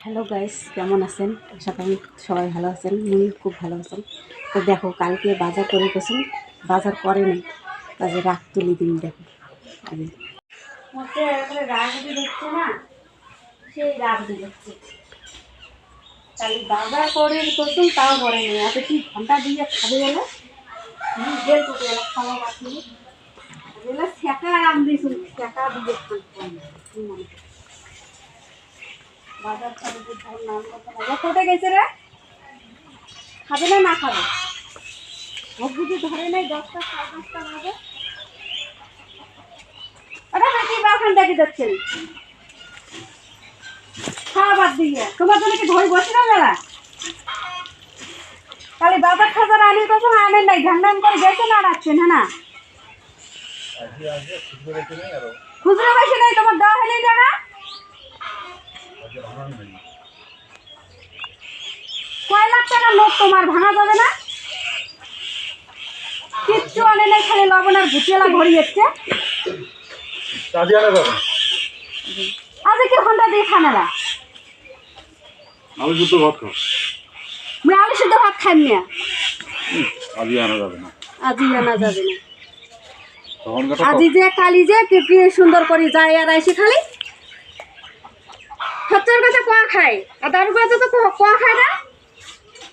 Hello guys, কেমন আছেন? আশা করি সবাই ভালো আছেন। মুই খুব ভালো আছেন। তো দেখো, কালকে বাজার করে গেছেন, বাজার করে নেই, কাজে রাগ তুলি দিন। দেখো রাগ দিচ্ছে না, সেই রাগ দিচ্ছে। কাল বাজার করে গেছেন, তাও করে নেই। এত কি ঘন্টা দিয়ে খাবে গেলে নিজের কোটে এলা খাওয়া বাকি এগুলো শেখা আম দিয়েছিল, শেখা দিয়ে বাজার করে নাম কথা কোটে গেছে রে, খাবে না না খাবে? ও যদি ধরে নেই 10টা 10:30টা বাজে, ওটা নাকি বাখান দেখে যাচ্ছেন খাওয়া বাদ দিয়ে। তোমার জন্য কি ধরে বসে না যারা খালি বাজার খাবার আনি কখন আনেন নাই, ঝান্ডান করে গেছে না রাখছেন? হ্যাঁ না খুচরো বেশি নেই, তোমার দেওয়া হলেই জানা কয় লাখ টাকা নোট তোমার ভাঙা যাবে না। কিচ্ছু আনে নাই, খালি লবণ আর ভুটিয়ালা ভরি যাচ্ছে। আজ কি ঘন্টা দিয়ে খানারা আলু শুদ্ধ ভাত খাও। আমি আলু শুদ্ধ ভাত খাই না, আজই আনা যাবে না, আজই আনা যাবে না। তখন আজি যে কালি যে কি সুন্দর করে যায় আর আইসি খালি খচ্চর কাছে কোয়া খায়, আর দারু কাছে তো কোয়া খায় না।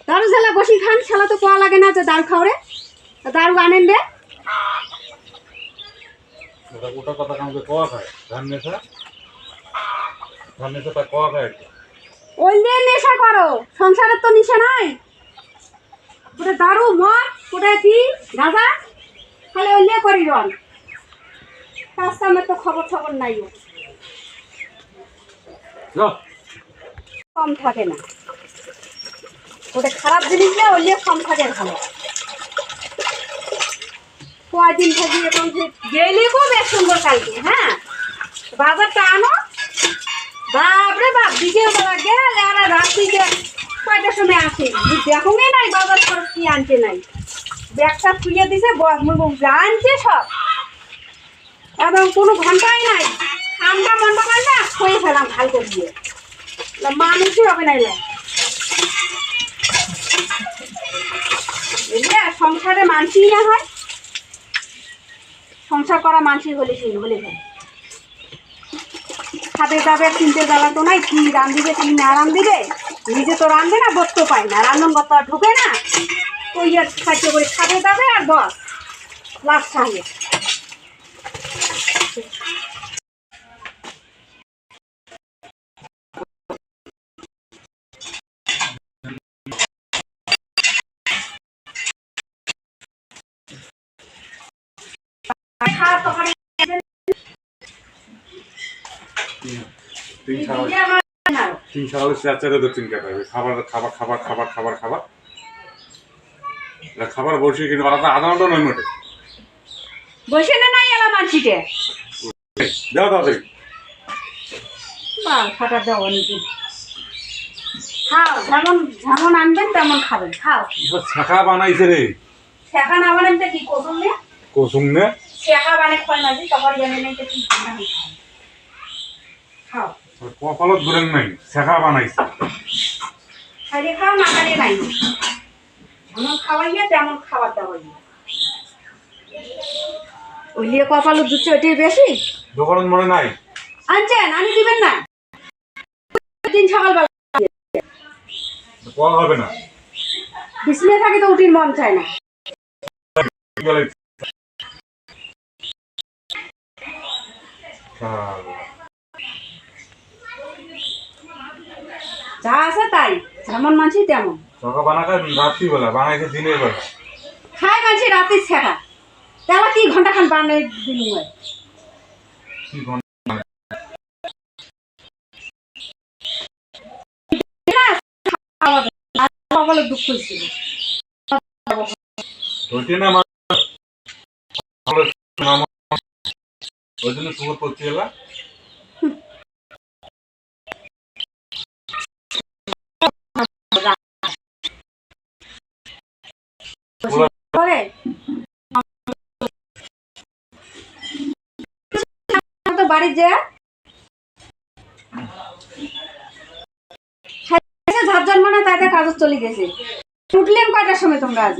দারু ঝালা বসি খান, ছালা তো কোয়া লাগে না যে দারু খাওয়ারে, দারু আনেন রে। ওটা কথা কাউকে কোয়া খায়, ধান নেশা তা কোয়া খায়। ওই নিয়ে নেশা করো, সংসারের তো নেশা নাই। ওটা দারু মদ, ওটা কি গাঁজা, খালি ওই নিয়ে করি রন। কাজ কামের তো খবর নাই, কম থাকে না। ওটা খারাপ জিনিস না, ওই নিয়ে কম থাকে ভালো। কয়দিন থাকি এখন গেলে খুব বেশ সুন্দর কালকে। হ্যাঁ, বাজারটা আনো, বাপরে বাপ বিকেলবেলা গেলে আর রাত্রিতে কয়টার সময় আসে দেখুন নাই বাজার খরচ কি আনতে নাই। ব্যাগটা খুলে দিছে, আনছে সব, এবং কোনো ঘন্টাই নাই। ঠান্ডা মন্ডা হয় না, খয়ে ফেলাম ভালো করে দিয়ে, মানুষই হবে না। বুঝলে, সংসারে মানসই না হয়, সংসার করা মানসি হলে বলে যায় খাবে যাবে চিনতে জ্বালা তো নাই, কি রান দিবে কি না রান দিবে, নিজে তো রান্ধে না, বসতে পাই না, রান্নন করতে ঢুকে না, ওই আর খাদ্য করে খাবে যাবে আর বস লাভ সঙ্গে। খাবার বসে কিন্তু আধা ঘন্টা নয় মোটে বসে না নাই এলা মানসিটে দাও তাড়াতাড়ি বাল ফাটা দেওয়া নাকি। খাও, যেমন যেমন আনবেন তেমন খাবেন, খাও। শেখা বানাইছে রে, শেখা না বানেন তো কি কসুম নে, কসুম নে শেখা বানে খয় না যে তখন জানে নাই তো কি খাও। কপালত ধরেন নাই, শেখা বানাইছে। খাইলে খাও, না খাইলে নাই। যেমন খাওয়াইয়া তেমন খাবার দাওয়াইয়া, ওই লিয়ে কপালত দুচ্ছে ওইটাই বেশি। দোকান মনে নাই আনছেন, আনি দিবেন না দিন সকালবেলা কোয়া হবে না, বিছনে থাকে তো উঠির মন চায় না। যা আছে তাই, যেমন মানছি তেমন। সকাল বানাকা রাত্রিবেলা বানাইছে দিনের বেলা, খায় মানছি রাতে শেখা, তেলা কি ঘন্টা খান বানাই দিন হয়। দুঃখ ছিল ওই জন্য সুগর করতে গেলা। বাড়ি যে ফাজর চলে গেছে। উঠলেন কয়টার সময় তোমরা আজ?